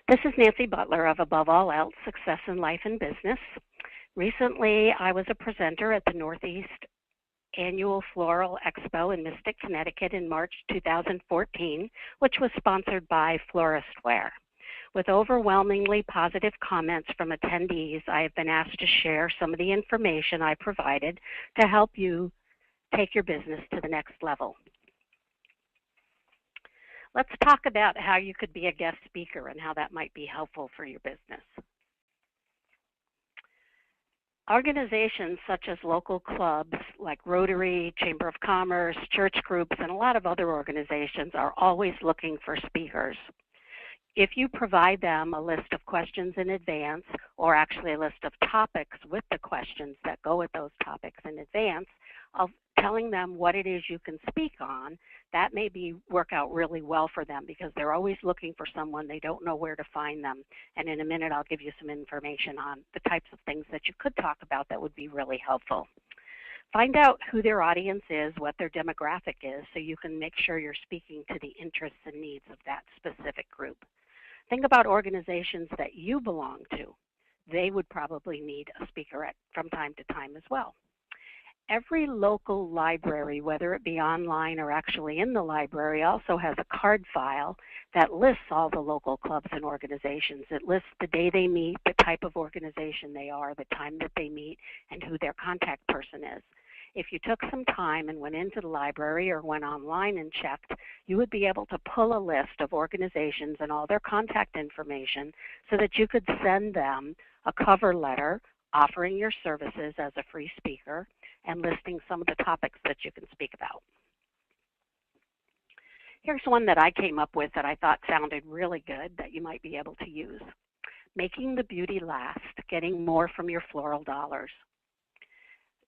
This is Nancy Butler of Above All Else, Success in Life and Business. Recently, I was a presenter at the Northeast Annual Floral Expo in Mystic, Connecticut in March 2014, which was sponsored by Florist Wear. With overwhelmingly positive comments from attendees, I have been asked to share some of the information I provided to help you take your business to the next level. Let's talk about how you could be a guest speaker and how that might be helpful for your business. Organizations such as local clubs like Rotary, Chamber of Commerce, church groups, and a lot of other organizations are always looking for speakers. If you provide them a list of questions in advance, or actually a list of topics with the questions that go with those topics in advance, of telling them what it is you can speak on, that may work out really well for them because they're always looking for someone. They don't know where to find them. And in a minute, I'll give you some information on the types of things that you could talk about that would be really helpful. Find out who their audience is, what their demographic is, so you can make sure you're speaking to the interests and needs of that specific group. Think about organizations that you belong to. They would probably need a speaker from time to time as well. Every local library, whether it be online or actually in the library, also has a card file that lists all the local clubs and organizations. It lists the day they meet, the type of organization they are, the time that they meet, and who their contact person is. If you took some time and went into the library or went online and checked, you would be able to pull a list of organizations and all their contact information so that you could send them a cover letter offering your services as a free speaker and listing some of the topics that you can speak about. Here's one that I came up with that I thought sounded really good that you might be able to use. Making the beauty last, getting more from your floral dollars.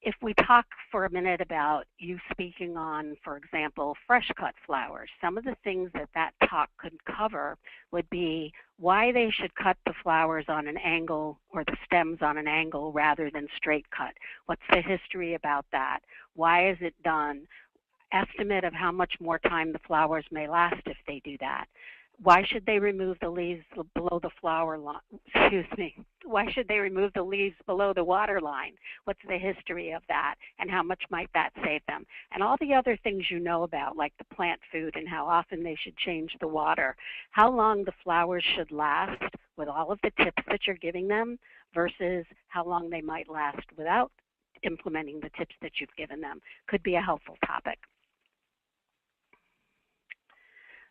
If we talk for a minute about you speaking on, for example, fresh cut flowers, some of the things that talk could cover would be why they should cut the flowers on an angle or the stems on an angle rather than straight cut. What's the history about that? Why is it done? Estimate of how much more time the flowers may last if they do that. Why should they remove the leaves below the flower line? Why should they remove the leaves below the water line? What's the history of that, and how much might that save them? And all the other things you know about, like the plant food and how often they should change the water, how long the flowers should last with all of the tips that you're giving them versus how long they might last without implementing the tips that you've given them could be a helpful topic.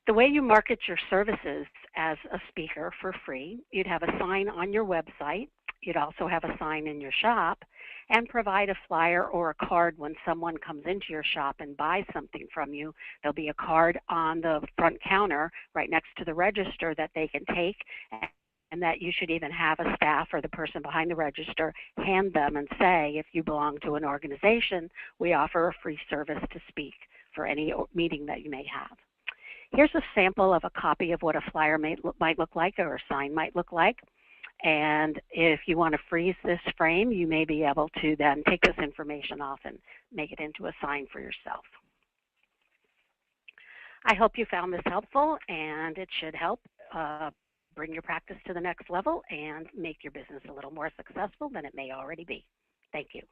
The way you market your services as a speaker for free, you'd have a sign on your website, you'd also have a sign in your shop, and provide a flyer or a card when someone comes into your shop and buys something from you. There'll be a card on the front counter right next to the register that they can take, and that you should even have a staff or the person behind the register hand them and say, if you belong to an organization, we offer a free service to speak for any meeting that you may have. Here's a sample of a copy of what a flyer might look like or a sign might look like. And if you want to freeze this frame, you may be able to then take this information off and make it into a sign for yourself. I hope you found this helpful, and it should help bring your practice to the next level and make your business a little more successful than it may already be. Thank you.